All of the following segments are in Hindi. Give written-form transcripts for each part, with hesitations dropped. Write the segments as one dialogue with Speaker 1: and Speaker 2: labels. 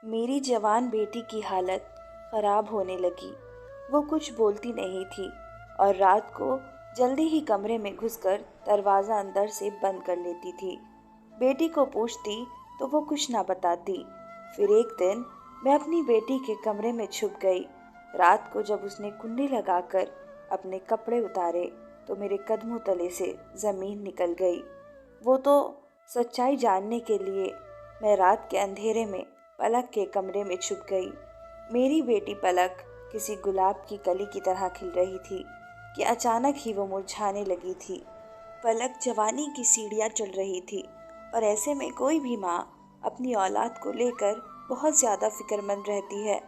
Speaker 1: मेरी जवान बेटी की हालत खराब होने लगी। वो कुछ बोलती नहीं थी और रात को जल्दी ही कमरे में घुसकर दरवाज़ा अंदर से बंद कर लेती थी। बेटी को पूछती तो वो कुछ ना बताती। फिर एक दिन मैं अपनी बेटी के कमरे में छुप गई। रात को जब उसने कुंडी लगाकर अपने कपड़े उतारे तो मेरे कदमों तले से ज़मीन निकल गई। वो तो सच्चाई जानने के लिए मैं रात के अंधेरे में पलक के कमरे में छुप गई। मेरी बेटी पलक किसी गुलाब की कली की तरह खिल रही थी कि अचानक ही वो मुरझाने लगी थी। पलक जवानी की सीढ़ियाँ चढ़ रही थी और ऐसे में कोई भी माँ अपनी औलाद को लेकर बहुत ज़्यादा फिक्रमंद रहती है।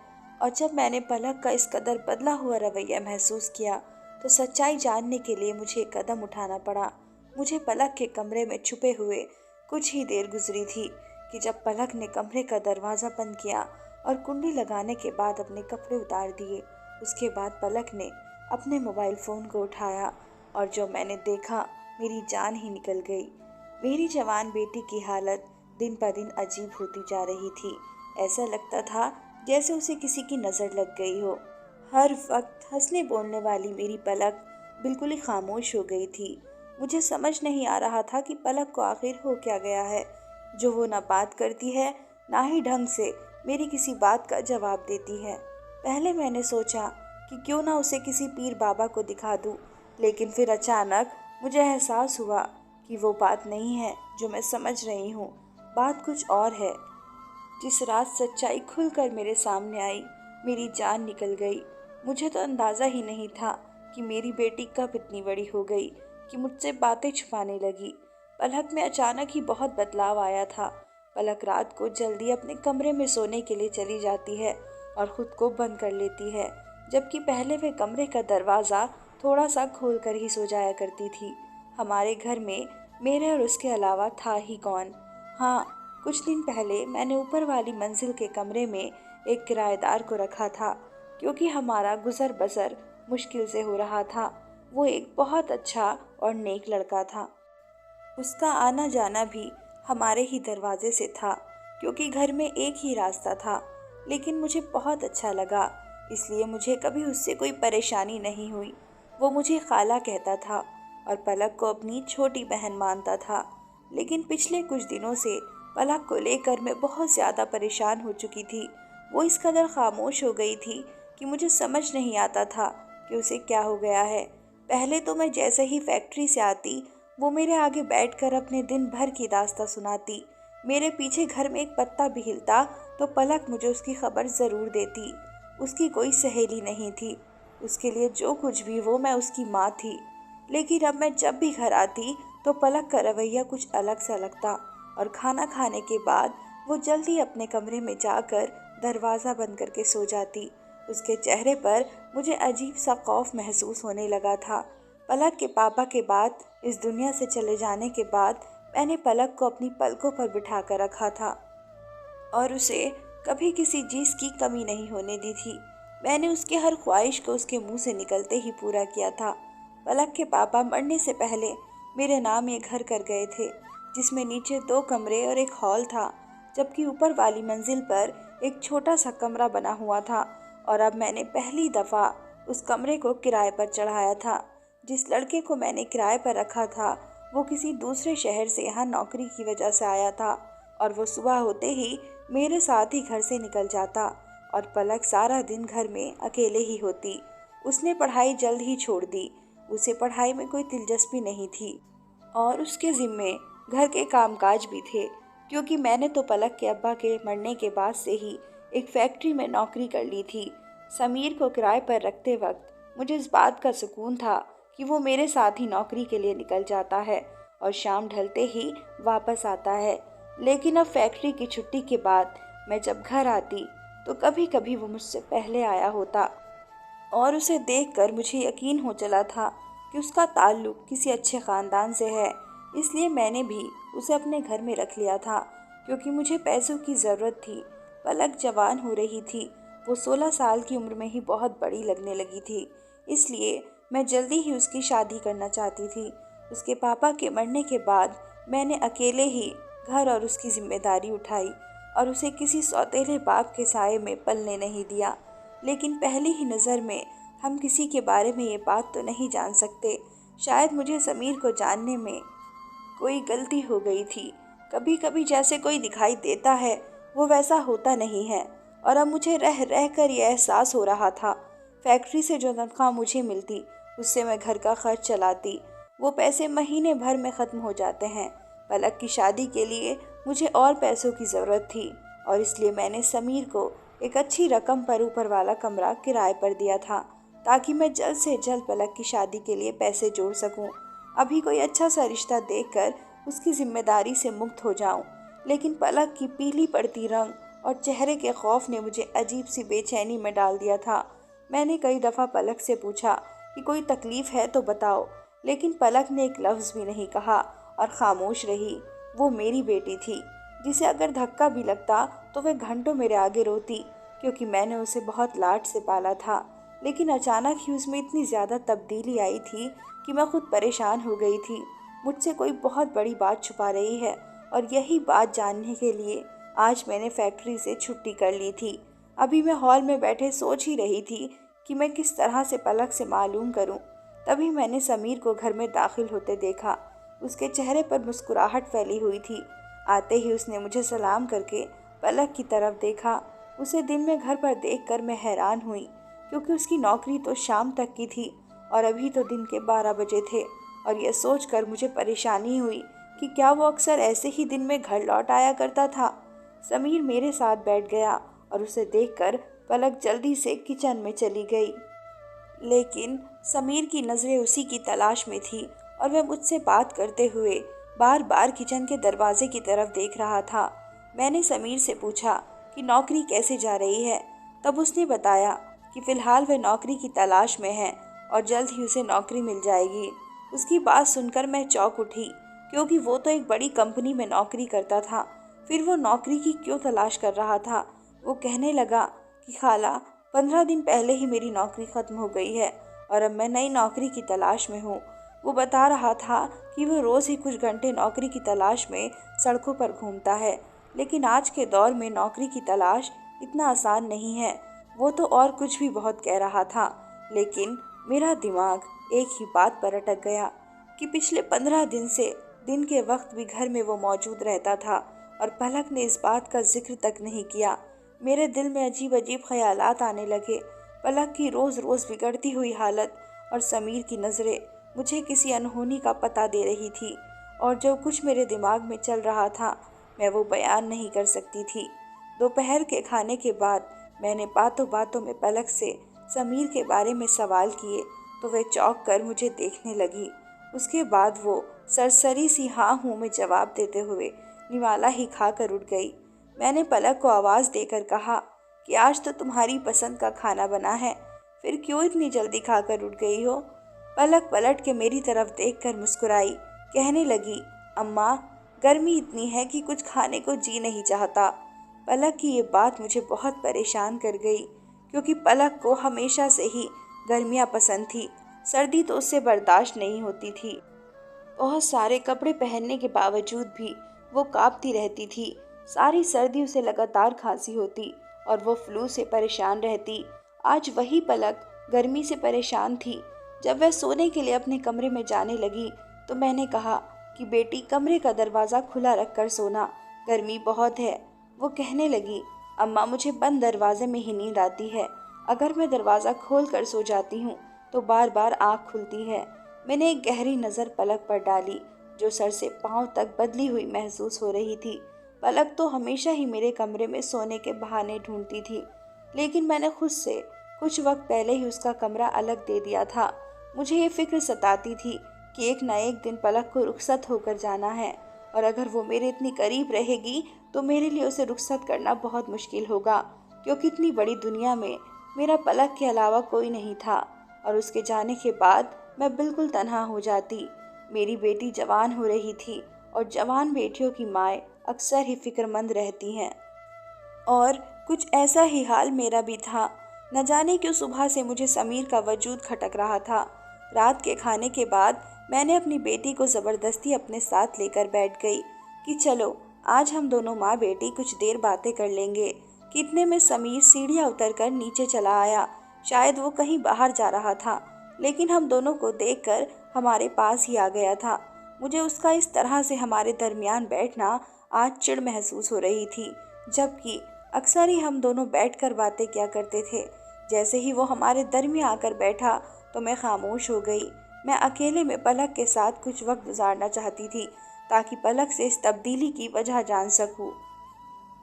Speaker 1: और जब मैंने पलक का इस कदर बदला हुआ रवैया महसूस किया तो सच्चाई जानने के लिए मुझे एक कदम उठाना पड़ा। मुझे पलक के कमरे में छुपे हुए कुछ ही देर गुजरी थी कि जब पलक ने कमरे का दरवाज़ा बंद किया और कुंडी लगाने के बाद अपने कपड़े उतार दिए। उसके बाद पलक ने अपने मोबाइल फ़ोन को उठाया और जो मैंने देखा, मेरी जान ही निकल गई। मेरी जवान बेटी की हालत दिन ब दिन अजीब होती जा रही थी। ऐसा लगता था जैसे उसे किसी की नज़र लग गई हो। हर वक्त हंसने बोलने वाली मेरी पलक बिल्कुल ही खामोश हो गई थी। मुझे समझ नहीं आ रहा था कि पलक को आखिर हो क्या गया है, जो वो ना बात करती है ना ही ढंग से मेरी किसी बात का जवाब देती है। पहले मैंने सोचा कि क्यों ना उसे किसी पीर बाबा को दिखा दूं, लेकिन फिर अचानक मुझे एहसास हुआ कि वो बात नहीं है जो मैं समझ रही हूँ। बात कुछ और है। जिस रात सच्चाई खुलकर मेरे सामने आई, मेरी जान निकल गई। मुझे तो अंदाज़ा ही नहीं था कि मेरी बेटी कब इतनी बड़ी हो गई कि मुझसे बातें छुपाने लगी। पलक में अचानक ही बहुत बदलाव आया था। पलक रात को जल्दी अपने कमरे में सोने के लिए चली जाती है और खुद को बंद कर लेती है, जबकि पहले वे कमरे का दरवाज़ा थोड़ा सा खोल कर ही सो जाया करती थी। हमारे घर में मेरे और उसके अलावा था ही कौन। हाँ, कुछ दिन पहले मैंने ऊपर वाली मंजिल के कमरे में एक किराएदार को रखा था, क्योंकि हमारा गुजर बसर मुश्किल से हो रहा था। वो एक बहुत अच्छा और नेक लड़का था। उसका आना जाना भी हमारे ही दरवाजे से था, क्योंकि घर में एक ही रास्ता था। लेकिन मुझे बहुत अच्छा लगा, इसलिए मुझे कभी उससे कोई परेशानी नहीं हुई। वो मुझे खाला कहता था और पलक को अपनी छोटी बहन मानता था। लेकिन पिछले कुछ दिनों से पलक को लेकर मैं बहुत ज़्यादा परेशान हो चुकी थी। वो इस कदर खामोश हो गई थी कि मुझे समझ नहीं आता था कि उसे क्या हो गया है। पहले तो मैं जैसे ही फैक्ट्री से आती, वो मेरे आगे बैठकर अपने दिन भर की दास्तां सुनाती। मेरे पीछे घर में एक पत्ता भी हिलता तो पलक मुझे उसकी खबर ज़रूर देती। उसकी कोई सहेली नहीं थी, उसके लिए जो कुछ भी वो मैं उसकी माँ थी। लेकिन अब मैं जब भी घर आती तो पलक का रवैया कुछ अलग सा लगता और खाना खाने के बाद वो जल्दी अपने कमरे में जाकर दरवाज़ा बंद करके सो जाती। उसके चेहरे पर मुझे अजीब सा खौफ महसूस होने लगा था। पलक के पापा के बाद इस दुनिया से चले जाने के बाद मैंने पलक को अपनी पलकों पर बिठा कर रखा था और उसे कभी किसी चीज़ की कमी नहीं होने दी थी। मैंने उसकी हर ख्वाहिश को उसके मुंह से निकलते ही पूरा किया था। पलक के पापा मरने से पहले मेरे नाम ये घर कर गए थे, जिसमें नीचे 2 कमरे और एक हॉल था, जबकि ऊपर वाली मंजिल पर एक छोटा सा कमरा बना हुआ था। और अब मैंने पहली दफ़ा उस कमरे को किराए पर चढ़ाया था। जिस लड़के को मैंने किराए पर रखा था, वो किसी दूसरे शहर से यहाँ नौकरी की वजह से आया था और वो सुबह होते ही मेरे साथ ही घर से निकल जाता और पलक सारा दिन घर में अकेले ही होती। उसने पढ़ाई जल्द ही छोड़ दी। उसे पढ़ाई में कोई दिलचस्पी नहीं थी और उसके ज़िम्मे घर के कामकाज भी थे, क्योंकि मैंने तो पलक के अब्बा के मरने के बाद से ही एक फैक्ट्री में नौकरी कर ली थी। समीर को किराए पर रखते वक्त मुझे इस बात का सुकून था कि वो मेरे साथ ही नौकरी के लिए निकल जाता है और शाम ढलते ही वापस आता है। लेकिन अब फैक्ट्री की छुट्टी के बाद मैं जब घर आती तो कभी कभी वो मुझसे पहले आया होता और उसे देखकर मुझे यकीन हो चला था कि उसका ताल्लुक किसी अच्छे ख़ानदान से है। इसलिए मैंने भी उसे अपने घर में रख लिया था, क्योंकि मुझे पैसों की ज़रूरत थी। पलक जवान हो रही थी, वो 16 साल की उम्र में ही बहुत बड़ी लगने लगी थी। इसलिए मैं जल्दी ही उसकी शादी करना चाहती थी। उसके पापा के मरने के बाद मैंने अकेले ही घर और उसकी जिम्मेदारी उठाई और उसे किसी सौतेले बाप के साए में पलने नहीं दिया। लेकिन पहली ही नज़र में हम किसी के बारे में ये बात तो नहीं जान सकते। शायद मुझे समीर को जानने में कोई गलती हो गई थी। कभी कभी जैसे कोई दिखाई देता है वो वैसा होता नहीं है, और अब मुझे रह रह कर ये एहसास हो रहा था। फैक्ट्री से जो तनख्वाह मुझे मिलती उससे मैं घर का खर्च चलाती। वो पैसे महीने भर में ख़त्म हो जाते हैं। पलक की शादी के लिए मुझे और पैसों की ज़रूरत थी, और इसलिए मैंने समीर को एक अच्छी रकम पर ऊपर वाला कमरा किराए पर दिया था, ताकि मैं जल्द से जल्द पलक की शादी के लिए पैसे जोड़ सकूं। अभी कोई अच्छा सा रिश्ता देखकर उसकी जिम्मेदारी से मुक्त हो जाऊं। लेकिन पलक की पीली पड़ती रंग और चेहरे के खौफ ने मुझे अजीब सी बेचैनी में डाल दिया था। मैंने कई दफ़ा पलक से पूछा कि कोई तकलीफ़ है तो बताओ, लेकिन पलक ने एक लफ्ज़ भी नहीं कहा और खामोश रही। वो मेरी बेटी थी, जिसे अगर धक्का भी लगता तो वह घंटों मेरे आगे रोती, क्योंकि मैंने उसे बहुत लाड से पाला था। लेकिन अचानक ही उसमें इतनी ज़्यादा तब्दीली आई थी कि मैं खुद परेशान हो गई थी। मुझसे कोई बहुत बड़ी बात छुपा रही है, और यही बात जानने के लिए आज मैंने फैक्ट्री से छुट्टी कर ली थी। अभी मैं हॉल में बैठे सोच ही रही थी कि मैं किस तरह से पलक से मालूम करूं। तभी मैंने समीर को घर में दाखिल होते देखा। उसके चेहरे पर मुस्कुराहट फैली हुई थी। आते ही उसने मुझे सलाम करके पलक की तरफ देखा। उसे दिन में घर पर देखकर मैं हैरान हुई, क्योंकि उसकी नौकरी तो शाम तक की थी और अभी तो दिन के 12 बजे थे। और यह सोचकर मुझे परेशानी हुई कि क्या वो अक्सर ऐसे ही दिन में घर लौट आया करता था। समीर मेरे साथ बैठ गया और उसे देखकर पलक जल्दी से किचन में चली गई। लेकिन समीर की नज़रें उसी की तलाश में थी, और वह मुझसे बात करते हुए बार बार किचन के दरवाजे की तरफ देख रहा था। मैंने समीर से पूछा कि नौकरी कैसे जा रही है। तब उसने बताया कि फ़िलहाल वह नौकरी की तलाश में है और जल्द ही उसे नौकरी मिल जाएगी। उसकी बात सुनकर मैं चौंक उठी, क्योंकि वो तो एक बड़ी कंपनी में नौकरी करता था। फिर वो नौकरी की क्यों तलाश कर रहा था। वो कहने लगा कि खाला, 15 दिन पहले ही मेरी नौकरी ख़त्म हो गई है और अब मैं नई नौकरी की तलाश में हूँ। वो बता रहा था कि वो रोज़ ही कुछ घंटे नौकरी की तलाश में सड़कों पर घूमता है। लेकिन आज के दौर में नौकरी की तलाश इतना आसान नहीं है। वो तो और कुछ भी बहुत कह रहा था, लेकिन मेरा दिमाग एक ही बात पर अटक गया कि पिछले 15 दिन से दिन के वक्त भी घर में वो मौजूद रहता था, और पलक ने इस बात का जिक्र तक नहीं किया। मेरे दिल में अजीब अजीब ख्यालात आने लगे। पलक की रोज़ रोज़ बिगड़ती हुई हालत और समीर की नज़रें मुझे किसी अनहोनी का पता दे रही थी, और जो कुछ मेरे दिमाग में चल रहा था मैं वो बयान नहीं कर सकती थी। दोपहर के खाने के बाद मैंने बातों बातों में पलक से समीर के बारे में सवाल किए, तो वह चौंक कर मुझे देखने लगी। उसके बाद वो सरसरी सी हाँ हूँ में जवाब देते हुए निवाला ही खाकर उठ गई। मैंने पलक को आवाज़ देकर कहा कि आज तो तुम्हारी पसंद का खाना बना है, फिर क्यों इतनी जल्दी खाकर उठ गई हो। पलक पलट के मेरी तरफ देखकर मुस्कुराई, कहने लगी, अम्मा, गर्मी इतनी है कि कुछ खाने को जी नहीं चाहता। पलक की ये बात मुझे बहुत परेशान कर गई, क्योंकि पलक को हमेशा से ही गर्मियाँ पसंद थी। सर्दी तो उससे बर्दाश्त नहीं होती थी। बहुत सारे कपड़े पहनने के बावजूद भी वो कांपती रहती थी। सारी सर्दी उसे लगातार खांसी होती और वो फ्लू से परेशान रहती। आज वही पलक गर्मी से परेशान थी। जब वह सोने के लिए अपने कमरे में जाने लगी तो मैंने कहा कि बेटी, कमरे का दरवाज़ा खुला रखकर सोना, गर्मी बहुत है। वो कहने लगी, अम्मा, मुझे बंद दरवाजे में ही नींद आती है। अगर मैं दरवाज़ा खोल कर सो जाती हूँ तो बार बार आँख खुलती है। मैंने एक गहरी नज़र पलक पर डाली, जो सर से पाँव तक बदली हुई महसूस हो रही थी। पलक तो हमेशा ही मेरे कमरे में सोने के बहाने ढूंढती थी, लेकिन मैंने खुद से कुछ वक्त पहले ही उसका कमरा अलग दे दिया था। मुझे ये फिक्र सताती थी कि एक न एक दिन पलक को रुखसत होकर जाना है, और अगर वो मेरे इतनी करीब रहेगी तो मेरे लिए उसे रुखसत करना बहुत मुश्किल होगा, क्योंकि इतनी बड़ी दुनिया में मेरा पलक के अलावा कोई नहीं था, और उसके जाने के बाद मैं बिल्कुल तन्हा हो जाती। मेरी बेटी जवान हो रही थी, और जवान बेटियों की माएँ अक्सर ही फिक्रमंद रहती हैं, और कुछ ऐसा ही हाल मेरा भी था। न जाने क्यों सुबह से मुझे समीर का वजूद खटक रहा था। रात के खाने के बाद मैंने अपनी बेटी को ज़बरदस्ती अपने साथ लेकर बैठ गई कि चलो आज हम दोनों माँ बेटी कुछ देर बातें कर लेंगे। कितने में समीर सीढ़ियाँ उतरकर नीचे चला आया। शायद वो कहीं बाहर जा रहा था, लेकिन हम दोनों को देखकर हमारे पास ही आ गया था। मुझे उसका इस तरह से हमारे दरमियान बैठना आज चिढ़ महसूस हो रही थी, जबकि अक्सर ही हम दोनों बैठकर बातें किया करते थे। जैसे ही वो हमारे दरमियान आकर बैठा तो मैं खामोश हो गई। मैं अकेले में पलक के साथ कुछ वक्त गुजारना चाहती थी, ताकि पलक से इस तब्दीली की वजह जान सकूं।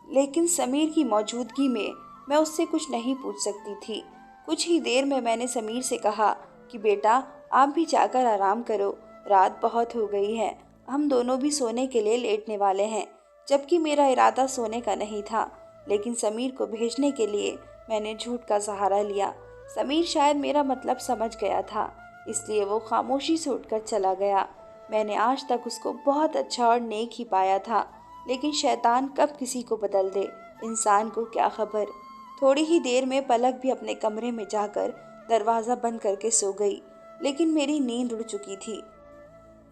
Speaker 1: लेकिन समीर की मौजूदगी में मैं उससे कुछ नहीं पूछ सकती थी। कुछ ही देर में मैंने समीर से कहा कि बेटा, आप भी जाकर आराम करो, रात बहुत हो गई है, हम दोनों भी सोने के लिए लेटने वाले हैं। जबकि मेरा इरादा सोने का नहीं था, लेकिन समीर को भेजने के लिए मैंने झूठ का सहारा लिया। समीर शायद मेरा मतलब समझ गया था, इसलिए वो खामोशी से उठकर चला गया। मैंने आज तक उसको बहुत अच्छा और नेक ही पाया था, लेकिन शैतान कब किसी को बदल दे, इंसान को क्या खबर। थोड़ी ही देर में पलक भी अपने कमरे में जाकर दरवाज़ा बंद करके सो गई, लेकिन मेरी नींद उड़ चुकी थी।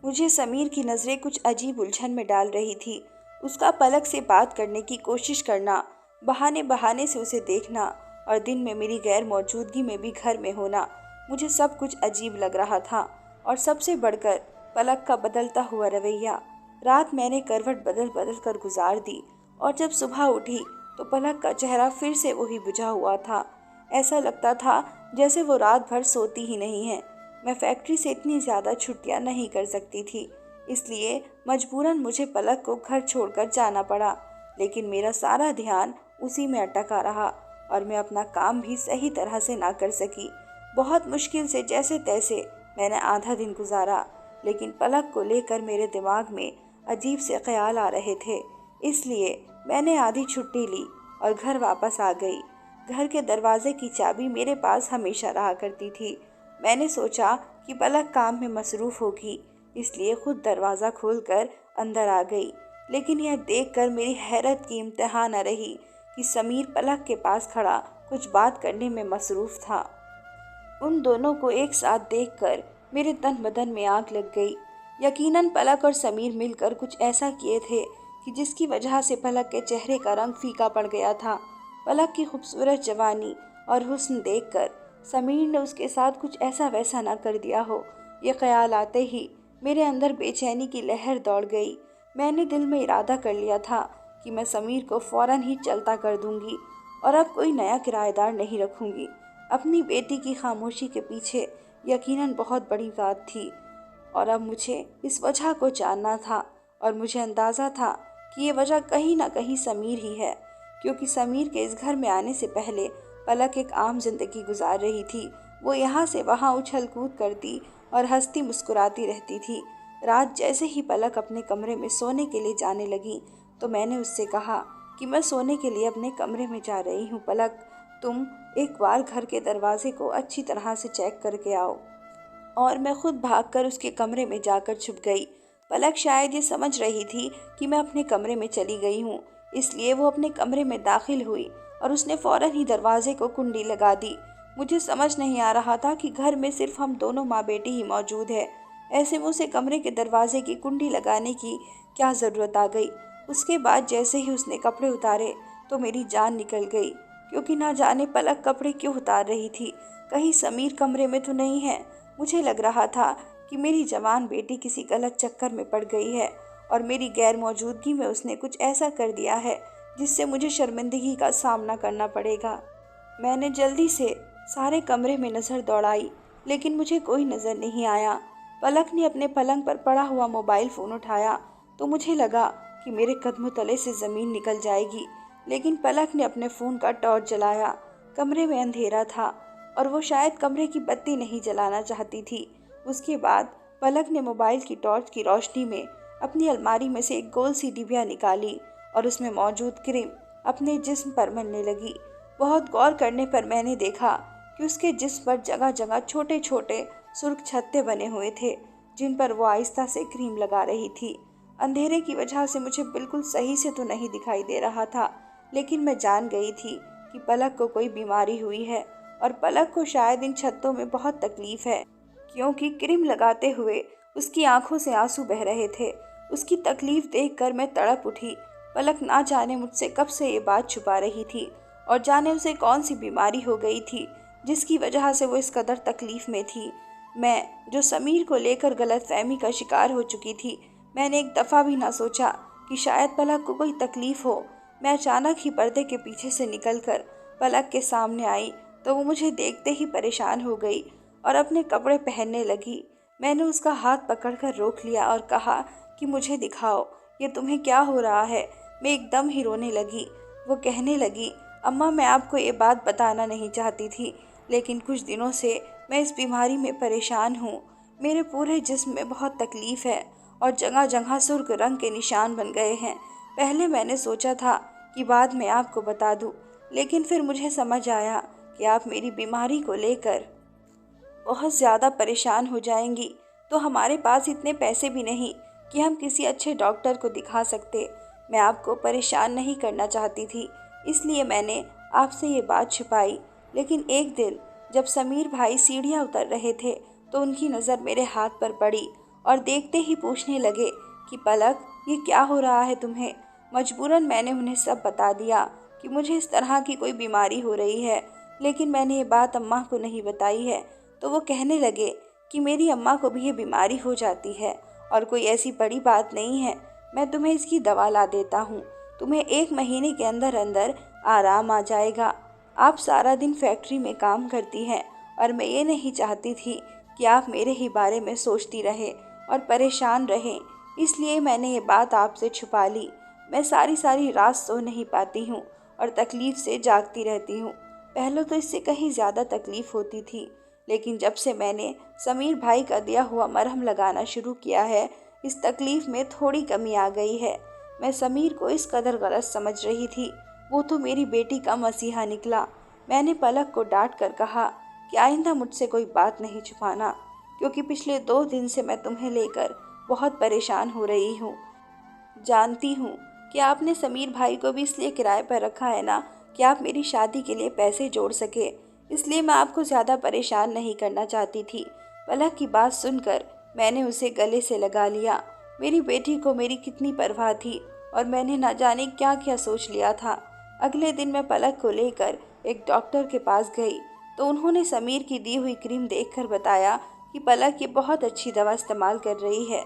Speaker 1: मुझे समीर की नज़रें कुछ अजीब उलझन में डाल रही थी। उसका पलक से बात करने की कोशिश करना, बहाने बहाने से उसे देखना और दिन में मेरी गैर मौजूदगी में भी घर में होना, मुझे सब कुछ अजीब लग रहा था। और सबसे बढ़कर पलक का बदलता हुआ रवैया। रात मैंने करवट बदल बदल कर गुजार दी, और जब सुबह उठी तो पलक का चेहरा फिर से वही बुझा हुआ था। ऐसा लगता था जैसे वो रात भर सोती ही नहीं है। मैं फैक्ट्री से इतनी ज़्यादा छुट्टियां नहीं कर सकती थी, इसलिए मजबूरन मुझे पलक को घर छोड़कर जाना पड़ा। लेकिन मेरा सारा ध्यान उसी में अटका रहा, और मैं अपना काम भी सही तरह से ना कर सकी। बहुत मुश्किल से जैसे तैसे मैंने आधा दिन गुजारा, लेकिन पलक को लेकर मेरे दिमाग में अजीब से ख्याल आ रहे थे। इसलिए मैंने आधी छुट्टी ली और घर वापस आ गई। घर के दरवाजे की चाबी मेरे पास हमेशा रहा करती थी। मैंने सोचा कि पलक काम में मसरूफ़ होगी, इसलिए खुद दरवाज़ा खोलकर अंदर आ गई। लेकिन यह देखकर मेरी हैरत की इंतहा न रही कि समीर पलक के पास खड़ा कुछ बात करने में मसरूफ़ था। उन दोनों को एक साथ देखकर मेरे तन बदन में आग लग गई। यकीनन पलक और समीर मिलकर कुछ ऐसा किए थे कि जिसकी वजह से पलक के चेहरे का रंग फीका पड़ गया था। पलक की खूबसूरत जवानी और हुस्न देखकर समीर ने उसके साथ कुछ ऐसा वैसा ना कर दिया हो। ये ख्याल आते ही मेरे अंदर बेचैनी की लहर दौड़ गई। मैंने दिल में इरादा कर लिया था कि मैं समीर को फौरन ही चलता कर दूंगी और अब कोई नया किराएदार नहीं रखूंगी। अपनी बेटी की खामोशी के पीछे यकीनन बहुत बड़ी बात थी, और अब मुझे इस वजह को जानना था। और मुझे अंदाज़ा था कि ये वजह कहीं ना कहीं समीर ही है, क्योंकि समीर के इस घर में आने से पहले पलक एक आम जिंदगी गुजार रही थी। वो यहाँ से वहाँ उछल कूद करती और हंसती मुस्कुराती रहती थी। रात जैसे ही पलक अपने कमरे में सोने के लिए जाने लगी तो मैंने उससे कहा कि मैं सोने के लिए अपने कमरे में जा रही हूँ पलक, तुम एक बार घर के दरवाजे को अच्छी तरह से चेक करके आओ। और मैं खुद भागकर उसके कमरे में जाकर छुप गई। पलक शायद ये समझ रही थी कि मैं अपने कमरे में चली गई हूँ, इसलिए वो अपने कमरे में दाखिल हुई और उसने फौरन ही दरवाजे को कुंडी लगा दी। मुझे समझ नहीं आ रहा था कि घर में सिर्फ हम दोनों माँ बेटी ही मौजूद है, ऐसे में उसे कमरे के दरवाजे की कुंडी लगाने की क्या ज़रूरत आ गई। उसके बाद जैसे ही उसने कपड़े उतारे तो मेरी जान निकल गई, क्योंकि ना जाने पलक कपड़े क्यों उतार रही थी। कहीं समीर कमरे में तो नहीं है। मुझे लग रहा था कि मेरी जवान बेटी किसी गलत चक्कर में पड़ गई है और मेरी गैर मौजूदगी में उसने कुछ ऐसा कर दिया है जिससे मुझे शर्मिंदगी का सामना करना पड़ेगा। मैंने जल्दी से सारे कमरे में नज़र दौड़ाई, लेकिन मुझे कोई नज़र नहीं आया। पलक ने अपने पलंग पर पड़ा हुआ मोबाइल फ़ोन उठाया तो मुझे लगा कि मेरे कदमों तले से ज़मीन निकल जाएगी, लेकिन पलक ने अपने फ़ोन का टॉर्च जलाया। कमरे में अंधेरा था और वो शायद कमरे की बत्ती नहीं जलाना चाहती थी। उसके बाद पलक ने मोबाइल की टॉर्च की रोशनी में अपनी अलमारी में से एक गोल सी डिबिया निकाली और उसमें मौजूद क्रीम अपने जिस्म पर मलने लगी। बहुत गौर करने पर मैंने देखा कि उसके जिस्म पर जगह जगह छोटे छोटे सुर्ख छत्ते बने हुए थे, जिन पर वो आहिस्ता से क्रीम लगा रही थी। अंधेरे की वजह से मुझे बिल्कुल सही से तो नहीं दिखाई दे रहा था, लेकिन मैं जान गई थी कि पलक को कोई बीमारी हुई है और पलक को शायद इन छत्तों में बहुत तकलीफ है, क्योंकि क्रीम लगाते हुए उसकी आंखों से आंसू बह रहे थे। उसकी तकलीफ देखकर मैं तड़प उठी पलक ना जाने मुझसे कब से ये बात छुपा रही थी और जाने उसे कौन सी बीमारी हो गई थी जिसकी वजह से वो इस कदर तकलीफ में थी। मैं जो समीर को लेकर गलतफहमी का शिकार हो चुकी थी, मैंने एक दफ़ा भी ना सोचा कि शायद पलक को कोई तकलीफ हो। मैं अचानक ही पर्दे के पीछे से निकलकर पलक के सामने आई तो वो मुझे देखते ही परेशान हो गई और अपने कपड़े पहनने लगी। मैंने उसका हाथ पकड़कर रोक लिया और कहा कि मुझे दिखाओ, ये तुम्हें क्या हो रहा है। मैं एकदम ही रोने लगी। वो कहने लगी, अम्मा मैं आपको ये बात बताना नहीं चाहती थी, लेकिन कुछ दिनों से मैं इस बीमारी में परेशान हूँ। मेरे पूरे जिस्म में बहुत तकलीफ़ है और जगह जगह सुर्ख रंग के निशान बन गए हैं। पहले मैंने सोचा था कि बाद में आपको बता दूँ, लेकिन फिर मुझे समझ आया कि आप मेरी बीमारी को लेकर बहुत ज़्यादा परेशान हो जाएंगी, तो हमारे पास इतने पैसे भी नहीं कि हम किसी अच्छे डॉक्टर को दिखा सकते। मैं आपको परेशान नहीं करना चाहती थी, इसलिए मैंने आपसे ये बात छुपाई। लेकिन एक दिन जब समीर भाई सीढ़ियाँ उतर रहे थे तो उनकी नज़र मेरे हाथ पर पड़ी और देखते ही पूछने लगे कि पलक, ये क्या हो रहा है तुम्हें। मजबूरन मैंने उन्हें सब बता दिया कि मुझे इस तरह की कोई बीमारी हो रही है, लेकिन मैंने ये बात अम्मा को नहीं बताई है। तो वो कहने लगे कि मेरी अम्मा को भी ये बीमारी हो जाती है और कोई ऐसी बड़ी बात नहीं है, मैं तुम्हें इसकी दवा ला देता हूँ, तुम्हें 1 महीने के अंदर अंदर आराम आ जाएगा। आप सारा दिन फैक्ट्री में काम करती हैं और मैं ये नहीं चाहती थी कि आप मेरे ही बारे में सोचती रहें और परेशान रहें, इसलिए मैंने ये बात आपसे छुपा ली। मैं सारी सारी रात सो नहीं पाती हूँ और तकलीफ़ से जागती रहती हूँ। पहले तो इससे कहीं ज़्यादा तकलीफ़ होती थी, लेकिन जब से मैंने समीर भाई का दिया हुआ मरहम लगाना शुरू किया है, इस तकलीफ़ में थोड़ी कमी आ गई है। मैं समीर को इस कदर गलत समझ रही थी, वो तो मेरी बेटी का मसीहा निकला। मैंने पलक को डांट कर कहा कि आइंदा मुझसे कोई बात नहीं छुपाना, क्योंकि पिछले 2 दिन से मैं तुम्हें लेकर बहुत परेशान हो रही हूँ। जानती हूँ कि आपने समीर भाई को भी इसलिए किराए पर रखा है ना कि आप मेरी शादी के लिए पैसे जोड़ सके, इसलिए मैं आपको ज़्यादा परेशान नहीं करना चाहती थी। पलक की बात सुनकर मैंने उसे गले से लगा लिया। मेरी बेटी को मेरी कितनी परवाह थी और मैंने ना जाने क्या क्या सोच लिया था। अगले दिन मैं पलक को लेकर एक डॉक्टर के पास गई तो उन्होंने समीर की दी हुई क्रीम देखकर बताया कि पलक ये बहुत अच्छी दवा इस्तेमाल कर रही है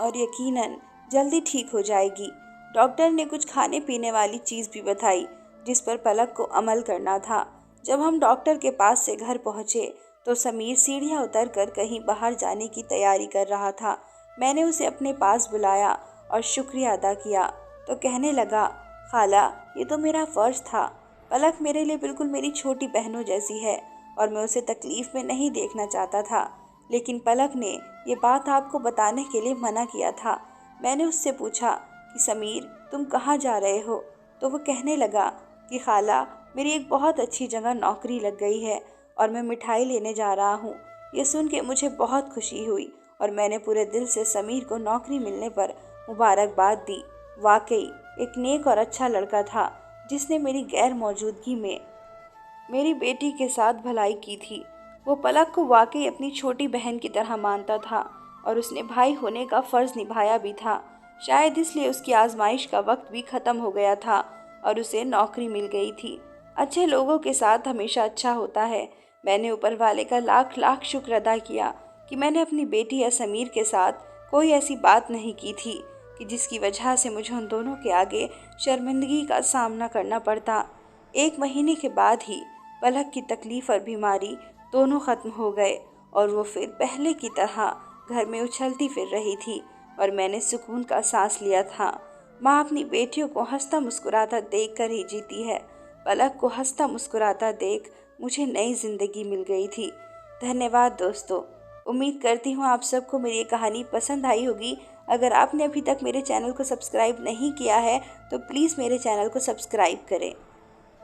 Speaker 1: और यकीनन जल्दी ठीक हो जाएगी। डॉक्टर ने कुछ खाने पीने वाली चीज़ भी बताई जिस पर पलक को अमल करना था। जब हम डॉक्टर के पास से घर पहुँचे तो समीर सीढ़ियाँ उतर कर कहीं बाहर जाने की तैयारी कर रहा था। मैंने उसे अपने पास बुलाया और शुक्रिया अदा किया तो कहने लगा, खाला ये तो मेरा फ़र्ज़ था। पलक मेरे लिए बिल्कुल मेरी छोटी बहनों जैसी है और मैं उसे तकलीफ़ में नहीं देखना चाहता था, लेकिन पलक ने ये बात आपको बताने के लिए मना किया था। मैंने उससे पूछा कि समीर तुम कहाँ जा रहे हो, तो वो कहने लगा कि खाला मेरी एक बहुत अच्छी जगह नौकरी लग गई है और मैं मिठाई लेने जा रहा हूँ। ये सुन के मुझे बहुत खुशी हुई और मैंने पूरे दिल से समीर को नौकरी मिलने पर मुबारकबाद दी। वाकई एक नेक और अच्छा लड़का था जिसने मेरी गैर मौजूदगी में मेरी बेटी के साथ भलाई की थी। वो पलक को वाकई अपनी छोटी बहन की तरह मानता था और उसने भाई होने का फ़र्ज़ निभाया भी था। शायद इसलिए उसकी आजमाइश का वक्त भी ख़त्म हो गया था और उसे नौकरी मिल गई थी। अच्छे लोगों के साथ हमेशा अच्छा होता है। मैंने ऊपर वाले का लाख लाख शुक्र अदा किया कि मैंने अपनी बेटी या समीर के साथ कोई ऐसी बात नहीं की थी कि जिसकी वजह से मुझे उन दोनों के आगे शर्मिंदगी का सामना करना पड़ता। 1 महीने के बाद ही पलक की तकलीफ़ और बीमारी दोनों ख़त्म हो गए और वो फिर पहले की तरह घर में उछलती फिर रही थी और मैंने सुकून का सांस लिया था। माँ अपनी बेटियों को हंसता मुस्कुराता देख कर ही जीती है। पलक को हंसता मुस्कुराता देख मुझे नई ज़िंदगी मिल गई थी। धन्यवाद दोस्तों। उम्मीद करती हूँ आप सबको मेरी ये कहानी पसंद आई होगी। अगर आपने अभी तक मेरे चैनल को सब्सक्राइब नहीं किया है तो प्लीज़ मेरे चैनल को सब्सक्राइब करें।